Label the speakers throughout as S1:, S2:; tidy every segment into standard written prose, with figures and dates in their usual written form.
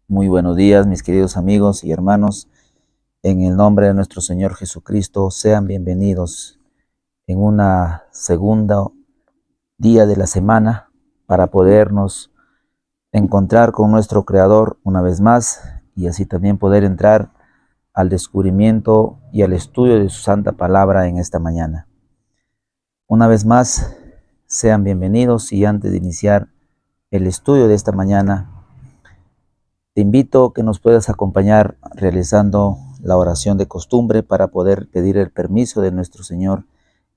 S1: Muy buenos días, mis queridos amigos y hermanos. En el nombre de nuestro Señor Jesucristo, sean bienvenidos en una segunda día de la semana para podernos encontrar con nuestro Creador una vez más y así también poder entrar al descubrimiento y al estudio de su santa palabra en esta mañana. Una vez más, sean bienvenidos y antes de iniciar el estudio de esta mañana, te invito a que nos puedas acompañar realizando la oración de costumbre para poder pedir el permiso de nuestro Señor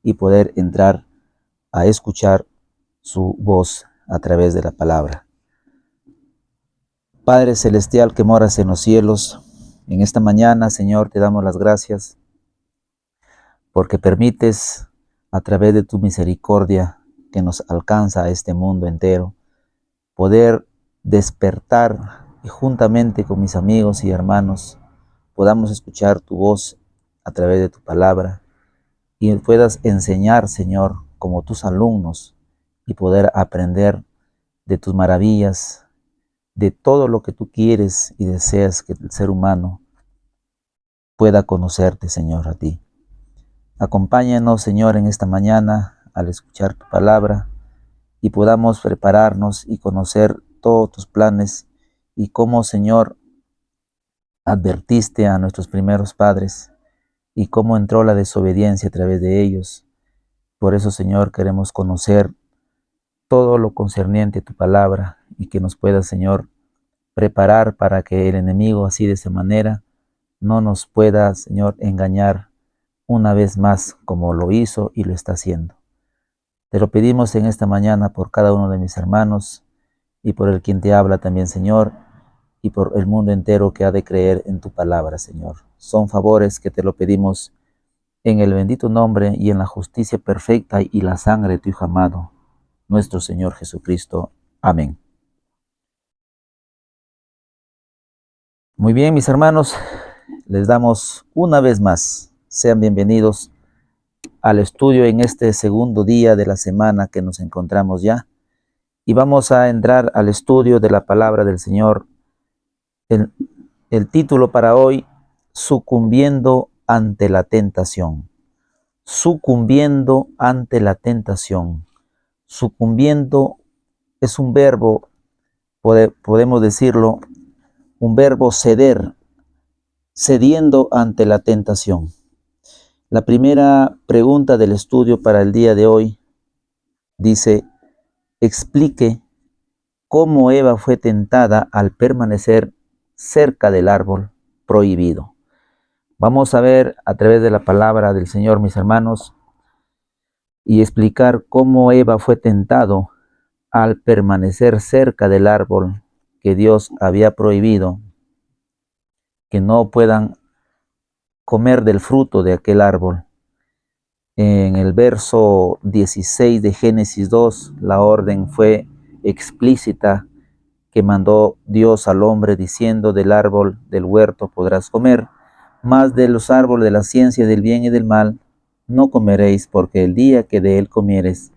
S1: y poder entrar a escuchar su voz a través de la palabra. Padre Celestial que moras en los cielos, en esta mañana, Señor, te damos las gracias porque permites a través de tu misericordia que nos alcanza a este mundo entero, poder despertar y juntamente con mis amigos y hermanos podamos escuchar tu voz a través de tu palabra y puedas enseñar, Señor, como tus alumnos y poder aprender de tus maravillas, de todo lo que tú quieres y deseas que el ser humano pueda conocerte, Señor, a ti. Acompáñanos, Señor, en esta mañana al escuchar tu palabra y podamos prepararnos y conocer todos tus planes y cómo, Señor, advertiste a nuestros primeros padres y cómo entró la desobediencia a través de ellos. Por eso, Señor, queremos conocer todo lo concerniente a tu palabra y que nos pueda, Señor, preparar para que el enemigo así de esa manera no nos pueda, Señor, engañar una vez más como lo hizo y lo está haciendo. Te lo pedimos en esta mañana por cada uno de mis hermanos y por el quien te habla también, Señor, y por el mundo entero que ha de creer en tu palabra, Señor. Son favores que te lo pedimos en el bendito nombre y en la justicia perfecta y la sangre de tu Hijo amado, nuestro Señor Jesucristo. Amén. Muy bien, mis hermanos, les damos una vez más. Sean bienvenidos al estudio en este segundo día de la semana que nos encontramos ya. Y vamos a entrar al estudio de la palabra del Señor. El, el título para hoy, sucumbiendo ante la tentación. Sucumbiendo ante la tentación. Sucumbiendo es un verbo, podemos decirlo, un verbo ceder, cediendo ante la tentación. La primera pregunta del estudio para el día de hoy dice, explique cómo Eva fue tentada al permanecer cerca del árbol prohibido. Vamos a ver a través de la palabra del Señor, mis hermanos, y explicar cómo Eva fue tentado al permanecer cerca del árbol que Dios había prohibido, que no puedan comer del fruto de aquel árbol. En el verso 16 de Génesis 2, la orden fue explícita que mandó Dios al hombre diciendo, del árbol del huerto podrás comer, mas de los árboles de la ciencia del bien y del mal no comeréis, porque el día que de él comieres,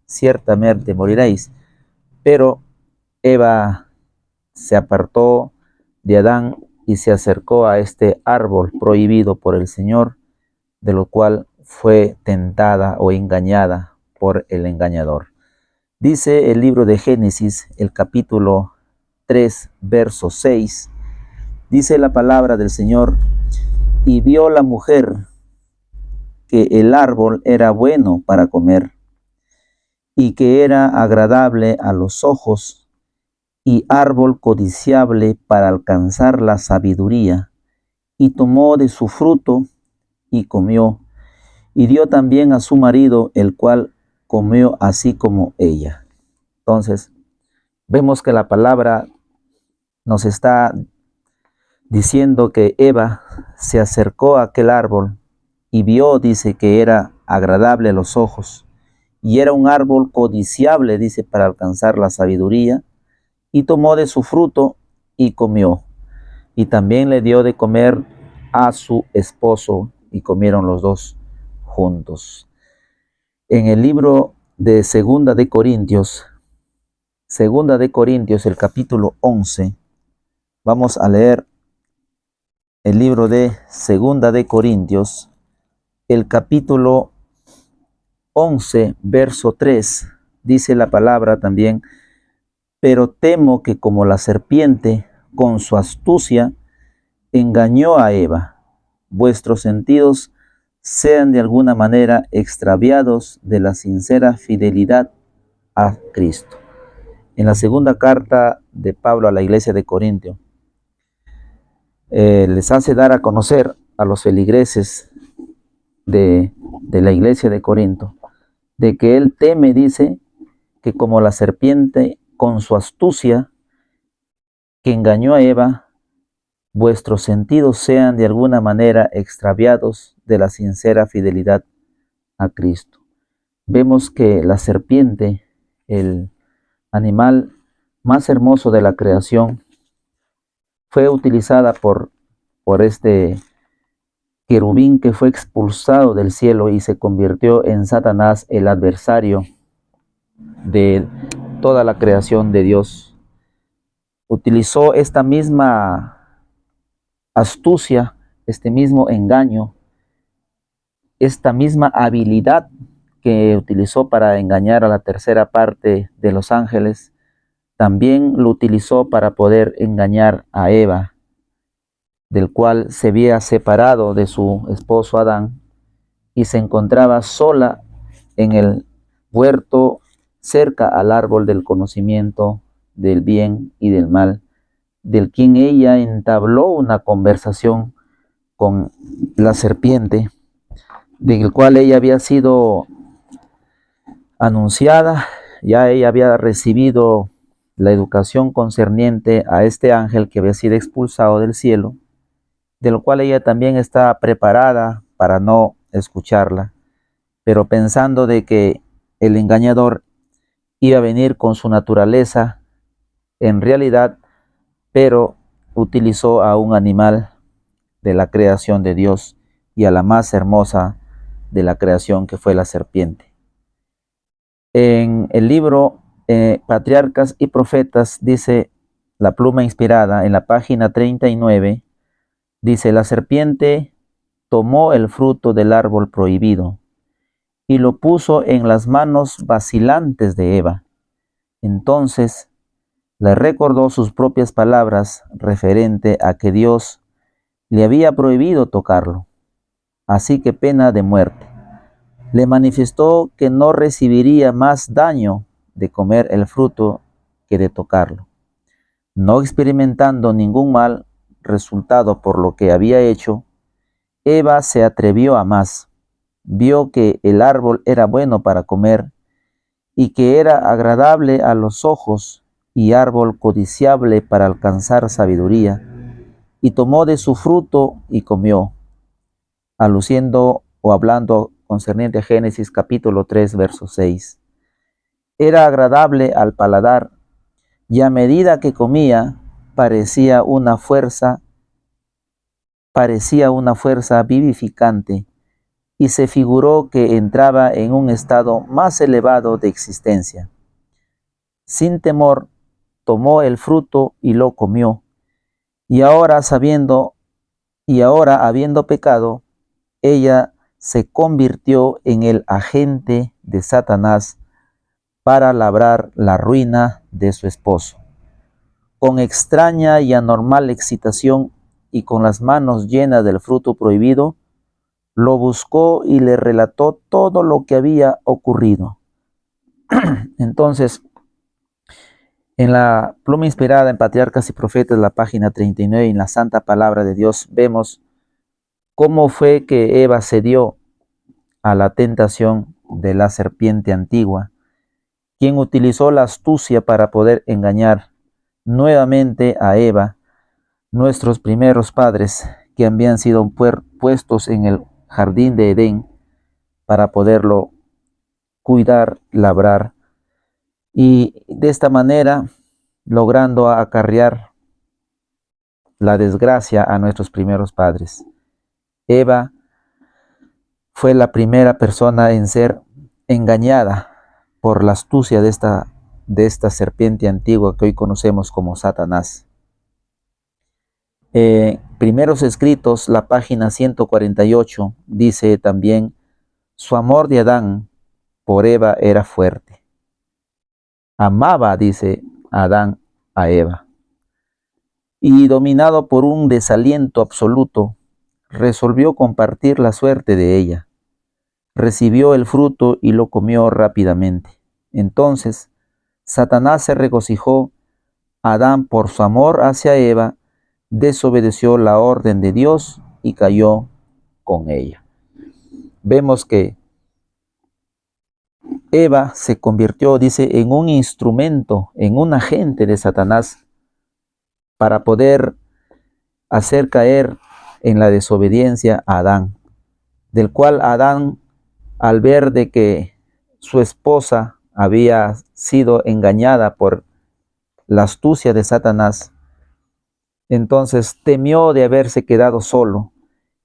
S1: ciertamente moriréis. Pero Eva se apartó de Adán y se acercó a este árbol prohibido por el Señor, de lo cual fue tentada o engañada por el engañador. Dice el libro de Génesis, el capítulo 3, verso 6, dice la palabra del Señor, y vio la mujer que el árbol era bueno para comer, y que era agradable a los ojos, y árbol codiciable para alcanzar la sabiduría, y tomó de su fruto, y comió, y dio también a su marido, el cual comió así como ella. Entonces, vemos que la palabra nos está diciendo que Eva se acercó a aquel árbol y vio, dice, que era agradable a los ojos y era un árbol codiciable, dice, para alcanzar la sabiduría, y tomó de su fruto y comió, y también le dio de comer a su esposo, y comieron los dos juntos. En el libro de Segunda de Corintios, el capítulo 11, Vamos a leer el libro de Segunda de Corintios, el capítulo 11, verso 3. Dice la palabra también: pero temo que como la serpiente con su astucia engañó a Eva, vuestros sentidos sean de alguna manera extraviados de la sincera fidelidad a Cristo. En la segunda carta de Pablo a la iglesia de Corintio, les hace dar a conocer a los feligreses de la iglesia de Corinto, de que él teme, dice, que como la serpiente con su astucia que engañó a Eva, vuestros sentidos sean de alguna manera extraviados de la sincera fidelidad a Cristo. Vemos que la serpiente, el animal más hermoso de la creación, fue utilizada por este querubín que fue expulsado del cielo y se convirtió en Satanás, el adversario de toda la creación de Dios. Utilizó esta misma astucia, este mismo engaño, esta misma habilidad que utilizó para engañar a la tercera parte de los ángeles, también lo utilizó para poder engañar a Eva, del cual se había separado de su esposo Adán y se encontraba sola en el huerto cerca al árbol del conocimiento del bien y del mal, del quien ella entabló una conversación con la serpiente, del cual ella había sido anunciada, ya ella había recibido la educación concerniente a este ángel que había sido expulsado del cielo, de lo cual ella también está preparada para no escucharla, pero pensando de que el engañador iba a venir con su naturaleza en realidad, pero utilizó a un animal de la creación de Dios y a la más hermosa de la creación, que fue la serpiente. En el libro Patriarcas y Profetas, dice la pluma inspirada en la página 39, dice: la serpiente tomó el fruto del árbol prohibido y lo puso en las manos vacilantes de Eva. Entonces le recordó sus propias palabras referente a que Dios le había prohibido tocarlo, así que pena de muerte. Le manifestó que no recibiría más daño de comer el fruto que de tocarlo. No experimentando ningún mal resultado por lo que había hecho, Eva se atrevió a más. Vio que el árbol era bueno para comer y que era agradable a los ojos y árbol codiciable para alcanzar sabiduría, y tomó de su fruto y comió, aluciendo o hablando concerniente a Génesis capítulo 3, verso 6. Era agradable al paladar, y a medida que comía, parecía una fuerza vivificante, y se figuró que entraba en un estado más elevado de existencia. Sin temor, tomó el fruto y lo comió, y ahora habiendo pecado, ella se convirtió en el agente de Satanás para labrar la ruina de su esposo. Con extraña y anormal excitación y con las manos llenas del fruto prohibido, lo buscó y le relató todo lo que había ocurrido. Entonces, en la pluma inspirada en Patriarcas y Profetas, la página 39, en la Santa Palabra de Dios, vemos cómo fue que Eva cedió a la tentación de la serpiente antigua, quien utilizó la astucia para poder engañar nuevamente a Eva, nuestros primeros padres, que habían sido puestos en el jardín de Edén para poderlo cuidar, labrar, y de esta manera logrando acarrear la desgracia a nuestros primeros padres. Eva fue la primera persona en ser engañada por la astucia de esta serpiente antigua que hoy conocemos como Satanás. Primeros Escritos, la página 148, dice también: su amor de Adán por Eva era fuerte. Amaba, dice Adán, a Eva. Y dominado por un desaliento absoluto, resolvió compartir la suerte de ella. Recibió el fruto y lo comió rápidamente. Entonces, Satanás se regocijó. Adán, por su amor hacia Eva, desobedeció la orden de Dios y cayó con ella. Vemos que Eva se convirtió, dice, en un instrumento, en un agente de Satanás para poder hacer caer en la desobediencia a Adán, del cual Adán, al ver de que su esposa había sido engañada por la astucia de Satanás, entonces temió de haberse quedado solo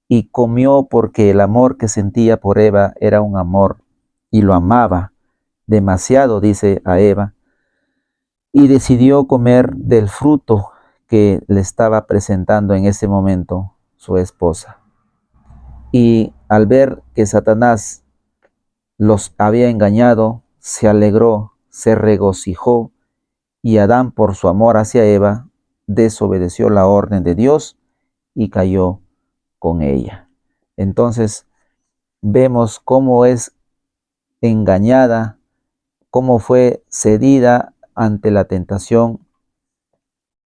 S1: y comió, porque el amor que sentía por Eva era un amor y lo amaba demasiado, dice a Eva, y decidió comer del fruto que le estaba presentando en ese momento su esposa. Y al ver que Satanás los había engañado, se alegró, se regocijó, y Adán, por su amor hacia Eva, desobedeció la orden de Dios y cayó con ella. Entonces vemos cómo es engañada, cómo fue cedida ante la tentación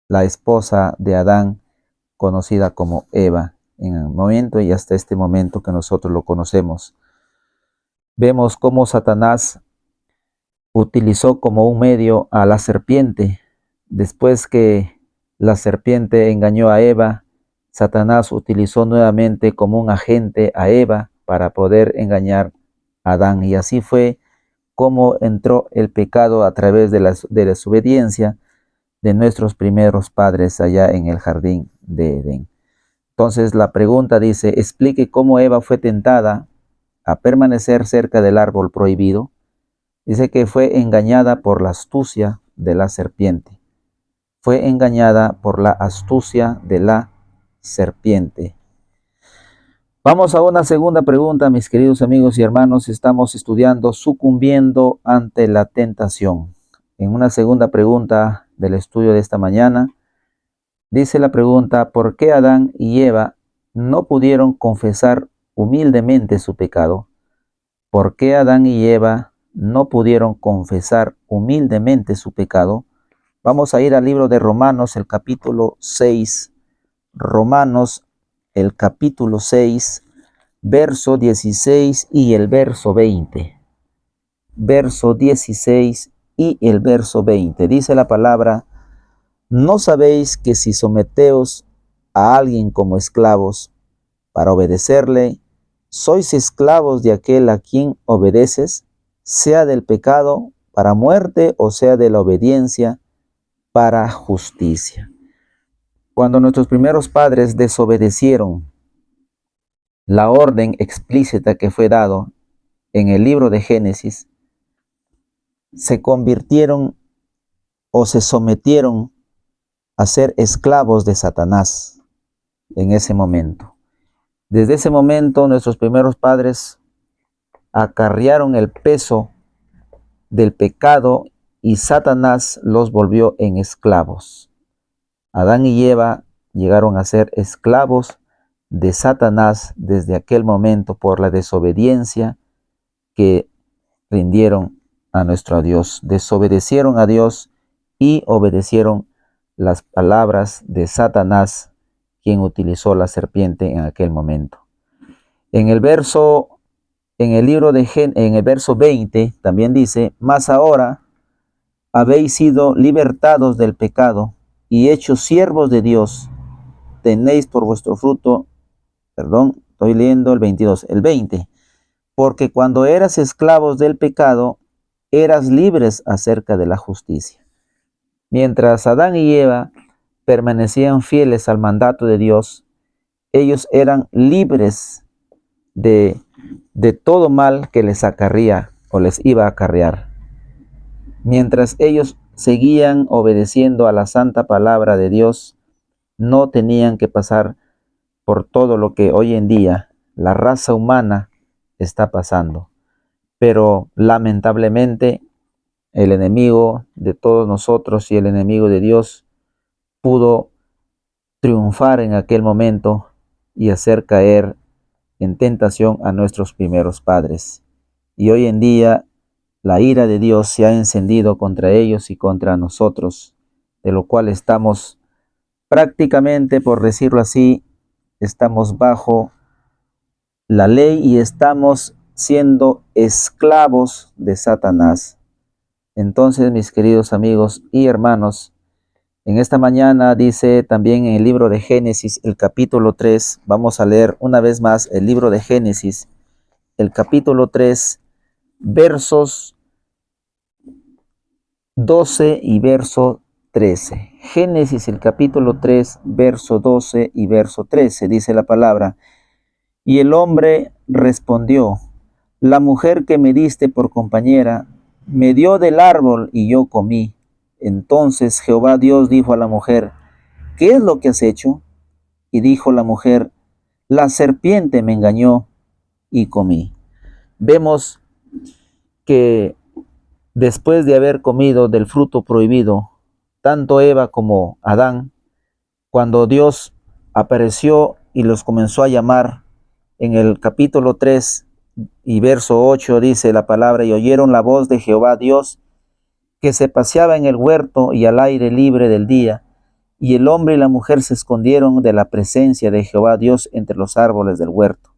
S1: la esposa de Adán, conocida como Eva, en el momento y hasta este momento que nosotros lo conocemos. Vemos cómo Satanás utilizó como un medio a la serpiente. Después que la serpiente engañó a Eva, Satanás utilizó nuevamente como un agente a Eva para poder engañar a Adán. Y así fue como entró el pecado a través de la desobediencia de nuestros primeros padres allá en el jardín de Edén. Entonces la pregunta dice: explique cómo Eva fue tentada a permanecer cerca del árbol prohibido. Dice que fue engañada por la astucia de la serpiente. Fue engañada por la astucia de la serpiente. Vamos a una segunda pregunta, mis queridos amigos y hermanos. Estamos estudiando sucumbiendo ante la tentación. En una segunda pregunta del estudio de esta mañana, dice la pregunta: ¿por qué Adán y Eva no pudieron confesar humildemente su pecado? ¿Por qué Adán y Eva no pudieron confesar humildemente su pecado? Vamos a ir al libro de Romanos, el capítulo 6. Romanos, el capítulo 6, verso 16 y el verso 20. Verso 16 y el verso 20. Dice la palabra: ¿no sabéis que si someteos a alguien como esclavos para obedecerle, sois esclavos de aquel a quien obedeces, sea del pecado para muerte o sea de la obediencia para justicia? Cuando nuestros primeros padres desobedecieron la orden explícita que fue dado en el libro de Génesis, se convirtieron o se sometieron a ser esclavos de Satanás en ese momento. Desde ese momento nuestros primeros padres acarrearon el peso del pecado y Satanás los volvió en esclavos. Adán y Eva llegaron a ser esclavos de Satanás desde aquel momento por la desobediencia que rindieron a nuestro Dios. Desobedecieron a Dios y obedecieron las palabras de Satanás, quien utilizó la serpiente en aquel momento. En el verso 20 también dice: mas ahora habéis sido libertados del pecado y hechos siervos de Dios, tenéis por vuestro fruto, estoy leyendo el 22, el 20, porque cuando eras esclavos del pecado, eras libres acerca de la justicia. Mientras Adán y Eva permanecían fieles al mandato de Dios, ellos eran libres de todo mal que les acarrea o les iba a acarrear. Mientras ellos seguían obedeciendo a la santa palabra de Dios, no tenían que pasar por todo lo que hoy en día la raza humana está pasando. Pero lamentablemente el enemigo de todos nosotros y el enemigo de Dios pudo triunfar en aquel momento y hacer caer en tentación a nuestros primeros padres. Y hoy en día la ira de Dios se ha encendido contra ellos y contra nosotros, de lo cual estamos prácticamente, por decirlo así, estamos bajo la ley y estamos siendo esclavos de Satanás. Entonces, mis queridos amigos y hermanos, en esta mañana dice también en el libro de Génesis, el capítulo 3, vamos a leer una vez más el libro de Génesis, el capítulo 3, versos 12 y verso 13. Génesis, el capítulo 3, verso 12 y verso 13, dice la palabra: y el hombre respondió: la mujer que me diste por compañera me dio del árbol y yo comí. Entonces Jehová Dios dijo a la mujer: ¿qué es lo que has hecho? Y dijo la mujer: la serpiente me engañó y comí. Vemos que después de haber comido del fruto prohibido, tanto Eva como Adán, cuando Dios apareció y los comenzó a llamar, en el capítulo 3 y verso 8 dice la palabra: y oyeron la voz de Jehová Dios, que se paseaba en el huerto y al aire libre del día, y el hombre y la mujer se escondieron de la presencia de Jehová Dios entre los árboles del huerto.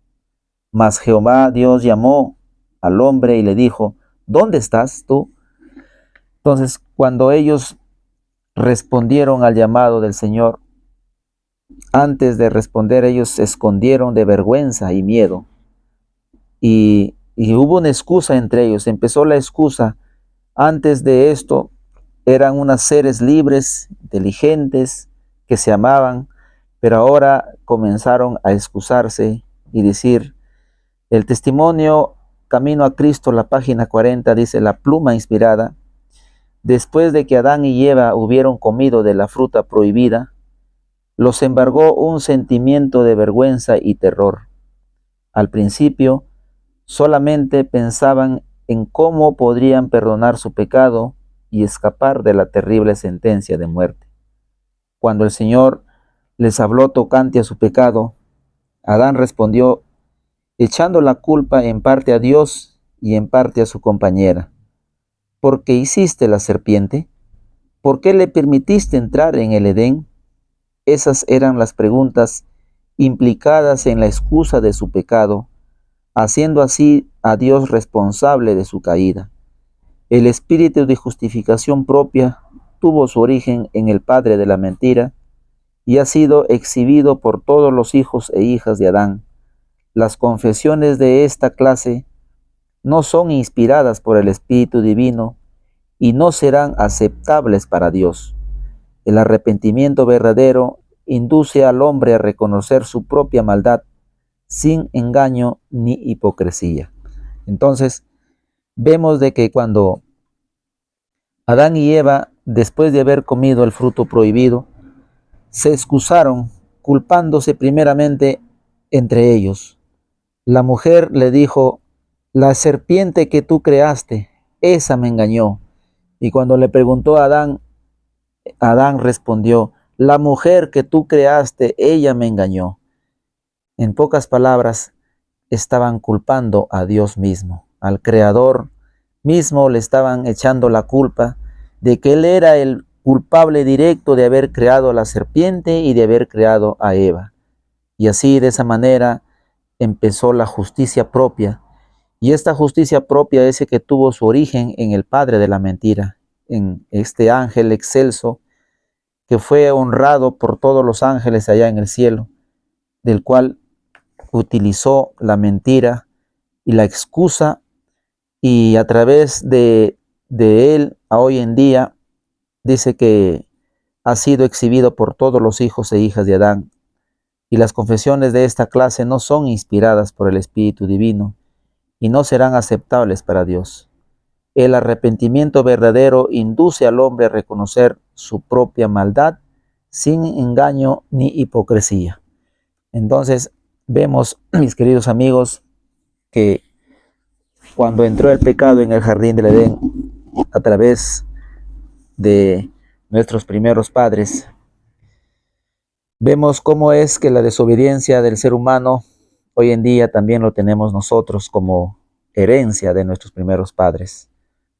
S1: Mas Jehová Dios llamó al hombre y le dijo: ¿dónde estás tú? Entonces, cuando ellos respondieron al llamado del Señor, antes de responder, ellos se escondieron de vergüenza y miedo. Y hubo una excusa entre ellos. Empezó la excusa. Antes de esto, eran unos seres libres, inteligentes, que se amaban, pero ahora comenzaron a excusarse y decir. El testimonio Camino a Cristo, la página 40, dice la pluma inspirada: después de que Adán y Eva hubieron comido de la fruta prohibida, los embargó un sentimiento de vergüenza y terror. Al principio, solamente pensaban en cómo podrían perdonar su pecado y escapar de la terrible sentencia de muerte. Cuando el Señor les habló tocante a su pecado, Adán respondió echando la culpa en parte a Dios y en parte a su compañera. ¿Por qué hiciste la serpiente? ¿Por qué le permitiste entrar en el Edén? Esas eran las preguntas implicadas en la excusa de su pecado, haciendo así a Dios responsable de su caída. El espíritu de justificación propia tuvo su origen en el padre de la mentira y ha sido exhibido por todos los hijos e hijas de Adán. Las confesiones de esta clase no son inspiradas por el Espíritu Divino y no serán aceptables para Dios. El arrepentimiento verdadero induce al hombre a reconocer su propia maldad sin engaño ni hipocresía. Entonces, vemos de que cuando Adán y Eva, después de haber comido el fruto prohibido, se excusaron culpándose primeramente entre ellos. La mujer le dijo: la serpiente que tú creaste, esa me engañó. Y cuando le preguntó a Adán, Adán respondió: la mujer que tú creaste, ella me engañó. En pocas palabras, estaban culpando a Dios mismo, al Creador mismo le estaban echando la culpa de que Él era el culpable directo de haber creado a la serpiente y de haber creado a Eva. Y así, de esa manera, empezó la justicia propia. Y esta justicia propia es que tuvo su origen en el padre de la mentira, en este ángel excelso que fue honrado por todos los ángeles allá en el cielo, del cual utilizó la mentira y la excusa, y a través de él a hoy en día dice que ha sido exhibido por todos los hijos e hijas de Adán. Y las confesiones de esta clase no son inspiradas por el Espíritu Divino y no serán aceptables para Dios. El arrepentimiento verdadero induce al hombre a reconocer su propia maldad sin engaño ni hipocresía. Entonces vemos, mis queridos amigos, que cuando entró el pecado en el jardín del Edén a través de nuestros primeros padres, vemos cómo es que la desobediencia del ser humano hoy en día también lo tenemos nosotros como herencia de nuestros primeros padres.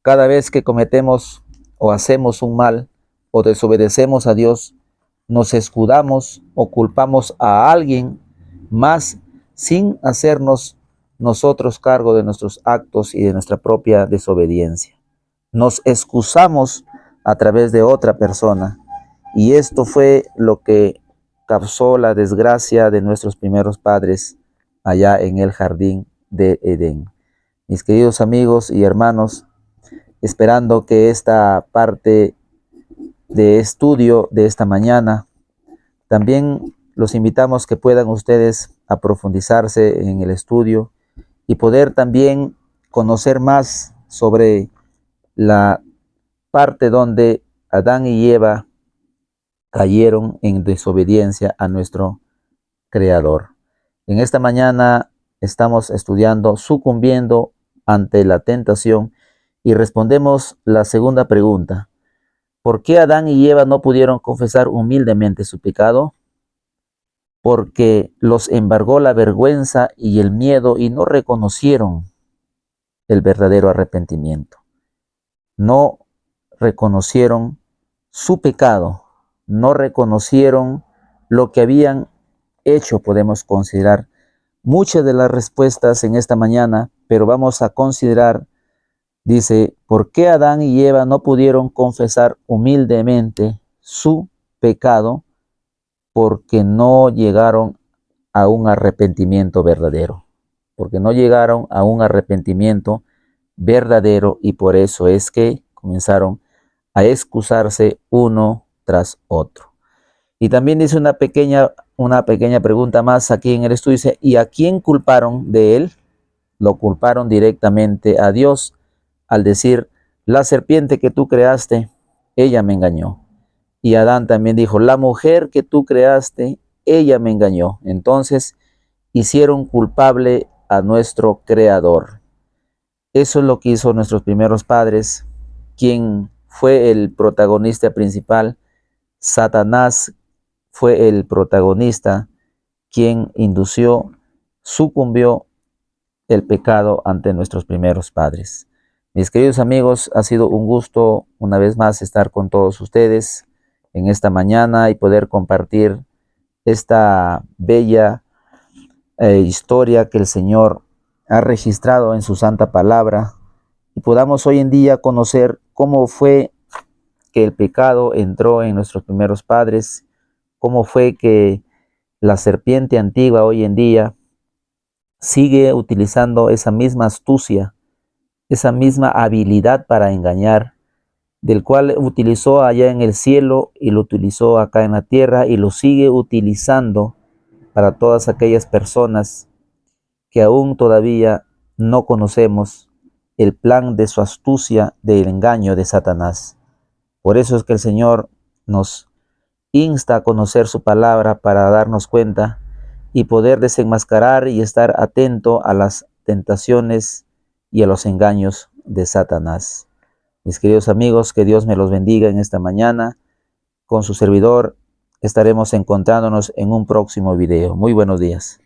S1: Cada vez que cometemos o hacemos un mal o desobedecemos a Dios, nos escudamos o culpamos a alguien más sin hacernos nosotros cargo de nuestros actos y de nuestra propia desobediencia. Nos excusamos a través de otra persona, y esto fue lo que causó la desgracia de nuestros primeros padres allá en el jardín de Edén. Mis queridos amigos y hermanos, esperando que esta parte de estudio de esta mañana, también los invitamos que puedan ustedes a profundizarse en el estudio y poder también conocer más sobre la parte donde Adán y Eva cayeron en desobediencia a nuestro Creador. En esta mañana estamos estudiando sucumbiendo ante la tentación y respondemos la segunda pregunta. ¿Por qué Adán y Eva no pudieron confesar humildemente su pecado? Porque los embargó la vergüenza y el miedo y no reconocieron el verdadero arrepentimiento. No reconocieron su pecado, no reconocieron lo que habían hecho, podemos considerar muchas de las respuestas en esta mañana, pero vamos a considerar, dice, ¿por qué Adán y Eva no pudieron confesar humildemente su pecado? Porque no llegaron a un arrepentimiento verdadero. Porque no llegaron a un arrepentimiento verdadero, y por eso es que comenzaron a excusarse uno tras otro. Y también dice una pequeña pregunta más aquí en el estudio, dice, ¿y a quién culparon de él? Lo culparon directamente a Dios al decir, la serpiente que tú creaste, ella me engañó. Y Adán también dijo, la mujer que tú creaste, ella me engañó. Entonces hicieron culpable a nuestro Creador. Eso es lo que hizo nuestros primeros padres. ¿Quién fue el protagonista principal? Satanás fue el protagonista, quien indució, sucumbió el pecado ante nuestros primeros padres. Mis queridos amigos, ha sido un gusto una vez más estar con todos ustedes en esta mañana y poder compartir esta bella historia que el Señor ha registrado en su santa palabra, y podamos hoy en día conocer cómo fue que el pecado entró en nuestros primeros padres, cómo fue que la serpiente antigua hoy en día sigue utilizando esa misma astucia, esa misma habilidad para engañar, del cual utilizó allá en el cielo y lo utilizó acá en la tierra y lo sigue utilizando para todas aquellas personas que aún todavía no conocemos el plan de su astucia, del engaño de Satanás. Por eso es que el Señor nos insta a conocer su palabra para darnos cuenta y poder desenmascarar y estar atento a las tentaciones y a los engaños de Satanás. Mis queridos amigos, que Dios me los bendiga en esta mañana. Con su servidor estaremos encontrándonos en un próximo video. Muy buenos días.